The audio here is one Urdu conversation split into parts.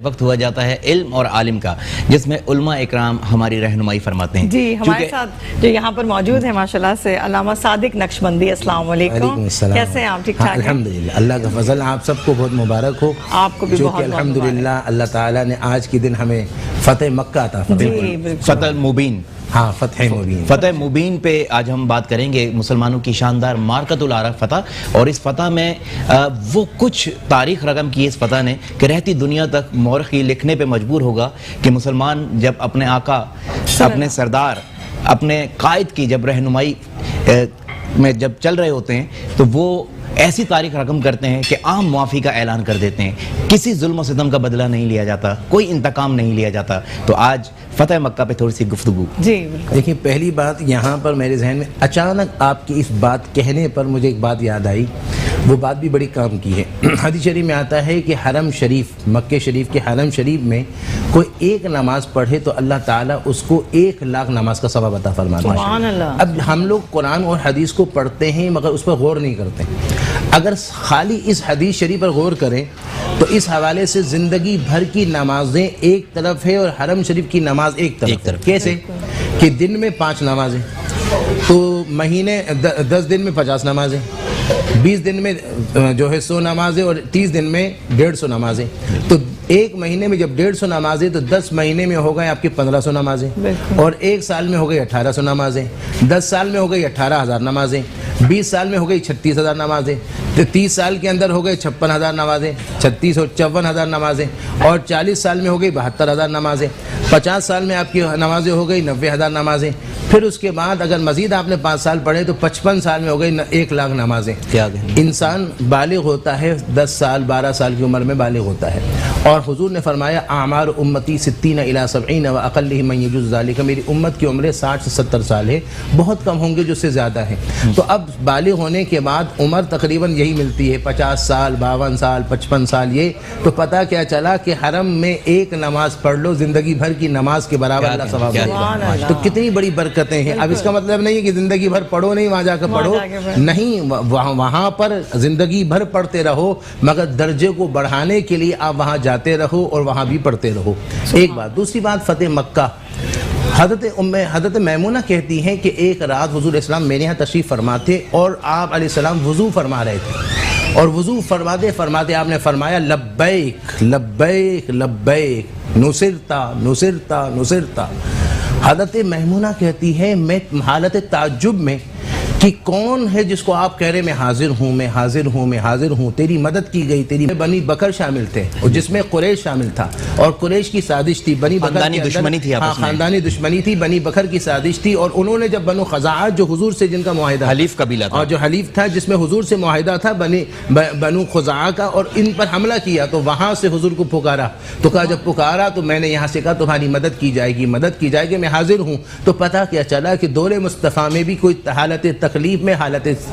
وقت ہوا جاتا ہے علم اور عالم کا، جس میں علماء اکرام ہماری رہنمائی فرماتے ہیں۔ جی ہمارے ساتھ جو یہاں پر موجود ہیں ماشاءاللہ سے علامہ صادق نقشبندی، السلام علیکم، کیسے ہیں آپ؟ ٹھیک ٹھاک ہیں؟ الحمدللہ، اللہ کا فضل، آپ سب کو بہت مبارک ہو، آپ کو بھی جو بہت کہ الحمدللہ اللہ تعالیٰ نے آج کے دن ہمیں فتح مکہ عطا فرمائی۔ فتح مبین، ہاں فتح مبین، فتح مبین پہ آج ہم بات کریں گے، مسلمانوں کی شاندار مارکۃ العرب فتح، اور اس فتح میں وہ کچھ تاریخ رقم کی اس فتح نے کہ رہتی دنیا تک مورخ یہ لکھنے پہ مجبور ہوگا کہ مسلمان جب اپنے آقا، اپنے سردار، اپنے قائد کی جب رہنمائی میں جب چل رہے ہوتے ہیں تو وہ ایسی تاریخ رقم کرتے ہیں کہ عام معافی کا اعلان کر دیتے ہیں، کسی ظلم و ستم کا بدلہ نہیں لیا جاتا، کوئی انتقام نہیں لیا جاتا۔ تو آج فتح مکہ پہ تھوڑی سی گفتگو۔ جی بالکل۔ دیکھیں پہلی بات یہاں پر میرے ذہن میں اچانک آپ کی اس بات کہنے پر مجھے ایک بات یاد آئی، وہ بات بھی بڑی کام کی ہے۔ حدیث شریف میں آتا ہے کہ حرم شریف، مکہ شریف کے حرم شریف میں کوئی ایک نماز پڑھے تو اللہ تعالیٰ اس کو 1,00,000 نماز کا ثواب عطا فرماتا ہے۔ سبحان اللہ۔ اب ہم لوگ قرآن اور حدیث کو پڑھتے ہیں مگر اس پر غور نہیں کرتے۔ اگر خالی اس حدیث شریف پر غور کریں تو اس حوالے سے زندگی بھر کی نمازیں ایک طرف ہے اور حرم شریف کی نماز ایک طرف۔ کیسے کہ دن میں 5 نمازیں، تو مہینے 10 دن میں 50 نمازیں، 20 دن میں جو ہے 100 نمازیں، اور 30 دن میں 150 نمازیں۔ تو ایک مہینے میں جب 150 نمازیں تو 10 مہینے میں ہو گئے آپ کی 1500 نمازیں، اور ایک سال میں ہو گئی 1800 نمازیں، 10 سال میں ہو گئی 18,000 نمازیں، 20 سال میں ہو گئی 36,000 نمازیں، تو 30 سال کے اندر ہو گئی 56,000 نمازیں، 36 اور 54,000 نمازیں، اور 40 سال میں ہو گئی 72,000 نمازیں، 50 سال میں آپ کی نمازیں ہو گئی 90,000 نمازیں، پھر اس کے بعد اگر مزید آپ نے 5 سال پڑھے تو 55 سال میں ہو گئی 1,00,000 نمازیں۔ انسان بالغ ہوتا ہے 10 سال 12 سال کی عمر میں بالغ ہوتا ہے، اور حضور نے فرمایا اعمار امتی 60 الی 70 واقلهم من يجوز ذلك، میری امت کی عمریں 60 سے 70 سال ہے، بہت کم ہوں گے جو اس سے زیادہ ہیں۔ تو اب بالغ ہونے کے بعد عمر تقریباً یہی ملتی ہے 50 سال 52 سال 55 سال، یہ تو پتہ کیا چلا کہ حرم میں ایک نماز پڑھ لو زندگی بھر کی نماز کے برابر اللہ ثواب دے گا۔ تو کتنی بڑی برکتیں ہیں۔ اب اس کا مطلب نہیں ہے کہ زندگی بھر پڑھو نہیں، وہاں جا کر پڑھو نہیں، وہاں پر زندگی بھر پڑھتے رہو، مگر درجے کو بڑھانے کے لیے آپ وہاں جاتے رہو اور وہاں بھی پڑھتے رہو۔ ایک بات۔ دوسری بات فتح مکہ، حضرت میمونہ کہتی ہیں کہ ایک رات حضور علیہ السلام میرے یہاں تشریف فرما تھے اور آپ علیہ السلام وضو فرما رہے تھے، اور وضو فرماتے فرماتے آپ نے فرمایا لبیک لبیک لبیک نصرتا نصرتا نصرتا۔ حضرت میمونہ کہتی ہے میں حالت تعجب میں کہ کون ہے جس کو آپ کہہ رہے میں حاضر ہوں میں حاضر ہوں میں حاضر ہوں، تیری مدد کی گئی، تیری بنی بکر شامل تھے اور جس میں قریش شامل تھا، اور قریش کی سازش تھی، بنی بکر خاندانی دشمنی تھی، خاندانی دشمنی تھی، بنی بکر کی سازش تھی، اور انہوں نے جب بنو خزاعہ جو حضور سے جن کا معاہدہ حلیف قبیلہ تھا، اور جو حلیف تھا جس میں حضور سے معاہدہ تھا بنو خزاعہ کا، اور ان پر حملہ کیا تو وہاں سے حضور کو پکارا، تو کہا جب پکارا تو میں نے یہاں سے کہا تمہاری مدد کی جائے گی، مدد کی جائے گی، میں حاضر ہوں۔ تو پتہ کیا چلا کہ دور مصطفیٰ میں بھی کوئی حالت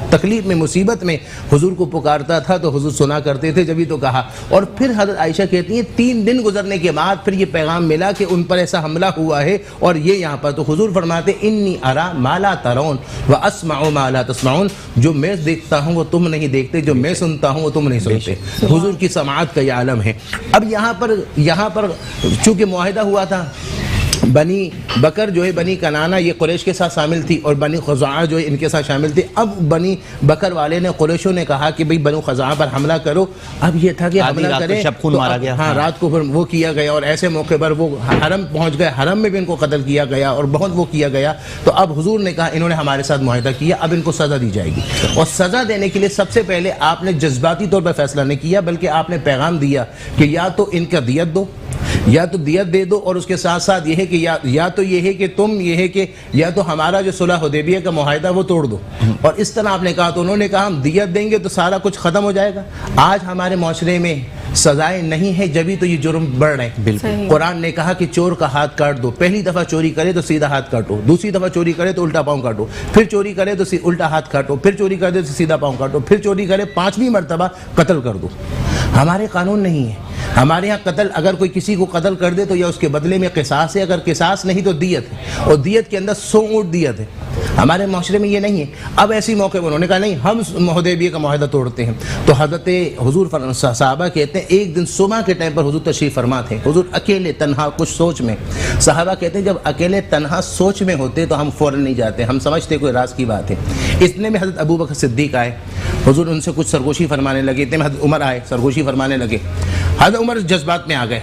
تکلیف میں مصیبت میں حضور کو پکارتا تھا تو حضور سنا کرتے تھے، جبھی تو کہا۔ اور پھر حضرت عائشہ کہتی ہیں 3 دن گزرنے کے بعد پھر یہ پیغام ملا کہ ان پر ایسا حملہ ہوا ہے، اور یہ یہاں پر تو حضور فرماتے انی ارا ما لا ترون واسمع ما لا تسمعون، جو میں دیکھتا ہوں وہ تم نہیں دیکھتے، جو میں سنتا ہوں وہ تم نہیں سنتے۔ حضور کی سماعت کا یہ عالم ہے۔ اب یہاں پر چونکہ معاہدہ ہوا تھا، بنی بکر جو ہے بنی کنانہ یہ قریش کے ساتھ شامل تھی، اور بنی خزاعہ جو ہے ان کے ساتھ شامل تھی۔ اب بنی بکر والے نے قریشوں نے کہا کہ بھئی بنو خزاعہ پر حملہ کرو۔ اب یہ تھا کہ حملہ کریں، ہاں رات کو پھر وہ کیا گیا، اور ایسے موقع پر وہ حرم پہنچ گئے، حرم میں بھی ان کو قتل کیا گیا اور بہت وہ کیا گیا۔ تو اب حضور نے کہا انہوں نے ہمارے ساتھ معاہدہ کیا، اب ان کو سزا دی جائے گی، اور سزا دینے کے لیے سب سے پہلے آپ نے جذباتی طور پر فیصلہ نہیں کیا، بلکہ آپ نے پیغام دیا کہ یا تو ان کا دیت دو، یا تو دیت دے دو، اور اس کے ساتھ ساتھ یہ ہے کہ یا تو یہ ہے کہ تم یہ ہے کہ یا تو ہمارا جو صلح حدیبیہ کا معاہدہ وہ توڑ دو، اور اس طرح آپ نے کہا۔ تو انہوں نے کہا ہم دیت دیں گے تو سارا کچھ ختم ہو جائے گا۔ آج ہمارے معاشرے میں سزائیں نہیں ہیں، جبھی تو یہ جرم بڑھ رہے ہیں۔ بالکل قرآن نے کہا کہ چور کا ہاتھ کاٹ دو، پہلی دفعہ چوری کرے تو سیدھا ہاتھ کاٹو، دوسری دفعہ چوری کرے تو الٹا پاؤں کاٹو، پھر چوری کرے تو الٹا ہاتھ کاٹو، پھر چوری کرے تو سیدھا پاؤں کاٹو، پھر چوری کرے 5ویں مرتبہ قتل کر دو۔ ہمارے قانون نہیں ہے۔ ہمارے یہاں قتل اگر کوئی کسی کو قتل کر دے تو یا اس کے بدلے میں قصاص ہے, اگر قصاص نہیں تو دیت ہے, اور دیت کے اندر 100 اونٹ دیت ہے. ہمارے معاشرے میں یہ نہیں ہے. اب ایسی موقع پر انہوں نے کہا نہیں ہم حدیبیہ کا معاہدہ توڑتے ہیں. تو حضرت حضور صحابہ کہتے ہیں ایک دن صبح کے ٹائم پر حضور تشریف فرما تھے, حضور اکیلے تنہا کچھ سوچ میں. صحابہ کہتے ہیں جب اکیلے تنہا سوچ میں ہوتے تو ہم فوراً نہیں جاتے, ہم سمجھتے کوئی راز کی بات ہے. اتنے میں حضرت ابو بکر صدیق آئے, حضور ان سے کچھ سرگوشی فرمانے لگے. اتنے میں حضرت عمر آئے, سرگوشی فرمانے لگے. حضرت عمر جذبات میں آ گئے,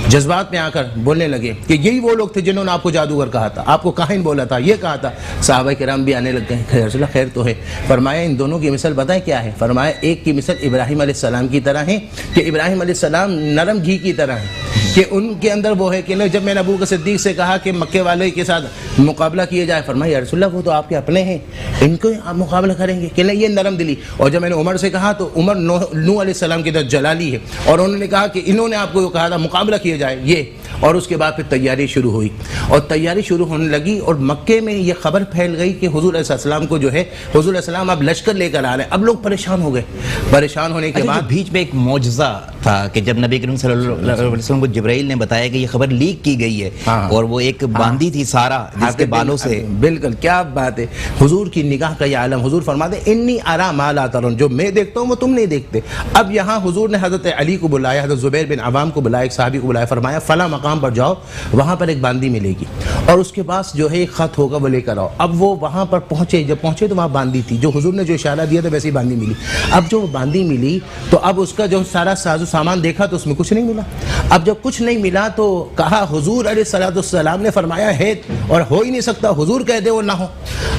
جذبات میں آ کر بولنے لگے کہ یہی وہ لوگ تھے جنہوں نے آپ کو جادوگر کہا تھا, آپ کو کاہن بولا تھا, یہ کہا تھا. صحابہ کرام بھی آنے لگ گئے, رسول اللہ خیر تو ہے. فرمایا ان دونوں کی مثل بتائیں کیا ہے؟ فرمایا ایک کی مثل ابراہیم علیہ السلام کی طرح ہے کہ ابراہیم علیہ السلام نرم گھی کی طرح ہے, کہ ان کے اندر وہ ہے کہ جب میں نے ابو بکر صدیق سے کہا کہ مکے والے کے ساتھ مقابلہ کیا جائے, فرمایا یا رسول اللہ وہ تو آپ کے اپنے ہیں, ان کو آپ مقابلہ کریں گے کہ نہیں, یہ نرم دلی. اور جب میں نے عمر سے کہا تو عمر نوح علیہ السلام کی طرح جلالی ہے, اور انہوں نے کہا کہ انہوں نے آپ کو کہا تھا مقابلہ کیا جائے یہ. اور اس کے بعد پھر تیاری شروع ہوئی, اور تیاری شروع ہونے لگی, اور مکے میں یہ خبر پھیل گئی کہ حضور علیہ السلام کو جو ہے, حضور علیہ السلام اب لشکر لے کر آ رہے ہیں. اب لوگ پریشان ہو گئے. پریشان ہونے کے بعد بیچ میں ایک معجزہ تھا کہ جب نبی کریم صلی اللہ علیہ وسلم کو جبرائیل نے بتایا کہ یہ خبر لیک کی گئی ہے, اور وہ ایک باندھی تھی سارا جس کے بالوں سے. بالکل کیا بات ہے, حضور کی نگاہ کا یہ عالم. حضور فرماتے انی ارا ما لا ترون, جو میں دیکھتا ہوں وہ تم نہیں دیکھتے. اب یہاں حضور نے حضرت علی کو بلایا, حضرت زبیر بن عوام کو بلایا, ایک صحابی کو بلایا. فرمایا فلاں مقام پر جاؤ, وہاں پر ایک باندی ملے گی, اور اس کے پاس جو ہے ایک خط ہوگا وہ لے کر آؤ. اب وہ وہاں پر پہنچے, جب پہنچے تو وہاں باندی تھی, جو حضور نے جو اشارہ دیا تھا ویسی باندی ملی. اب جو باندی ملی تو اب اس کا جو سارا ساز و سامان دیکھا تو اس میں کچھ نہیں ملا. اب جب کچھ نہیں ملا تو کہا حضور علیہ الصلوۃ والسلام نے فرمایا ہے اور ہو ہی نہیں سکتا, حضور کہہ دے وہ نہ ہو.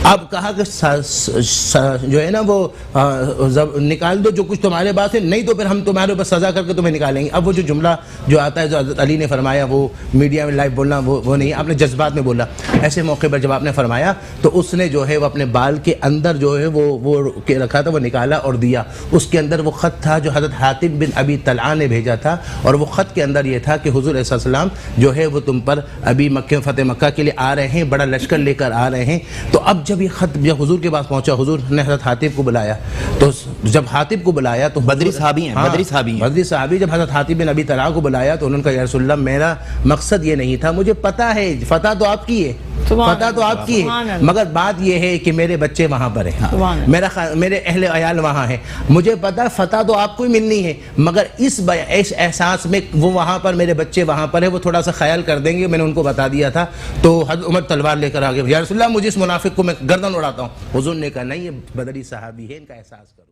اب کہا کہ جو ہے نا وہ نکال دو جو کچھ تمہارے پاس ہے, نہیں تو پھر ہم تمہارے اوپر سزا کر کے تمہیں نکالیں گے. اب وہ جو جملہ جو آتا ہے جو حضرت علی نے فرمایا وہ میڈیا میں لائیو بولنا وہ نہیں, آپ نے جذبات میں بولا. ایسے موقع پر جب آپ نے فرمایا تو اس نے جو ہے وہ اپنے بال کے اندر جو ہے وہ رکھا تھا, وہ نکالا اور دیا. اس کے اندر وہ خط تھا جو حضرت حاتب بن ابی طلحہ نے بھیجا تھا, اور وہ خط کے اندر یہ تھا کہ حضور علیہ السلام جو ہے وہ تم پر ابھی فتح مکہ کے لیے آ رہے ہیں, بڑا لشکر لے کر آ رہے ہیں. تو اب جب یہ خط جب حضور کے پاس پہنچا, حضور نے حضرت حاتب کو بلایا. تو جب حاتب کو بلایا تو بدری صحابی ہیں, بدری صحابی, جب حضرت حاتب بن ابی طلحہ کو بلایا تو انہوں نے کہا یا رسول اللہ میرا مقصد یہ نہیں تھا, مجھے پتا ہے فتح تو آپ کی ہے, فتح تو آپ کی ہے, مگر بات یہ ہے کہ میرے بچے وہاں پر ہیں, میرے اہل عیال وہاں ہیں. مجھے پتا فتح تو آپ کو ہی ملنی ہے, مگر اس احساس میں وہ وہاں پر میرے بچے وہاں پر ہیں, وہ تھوڑا سا خیال کر دیں گے, میں نے ان کو بتا دیا تھا. تو حضرت عمر تلوار لے کر آگے, یا رسول اللہ مجھے اس منافق کو میں گردن اڑاتا ہوں. حضور نے کہا نہیں یہ بدری صحابی ہے, ان کا احساس کرو.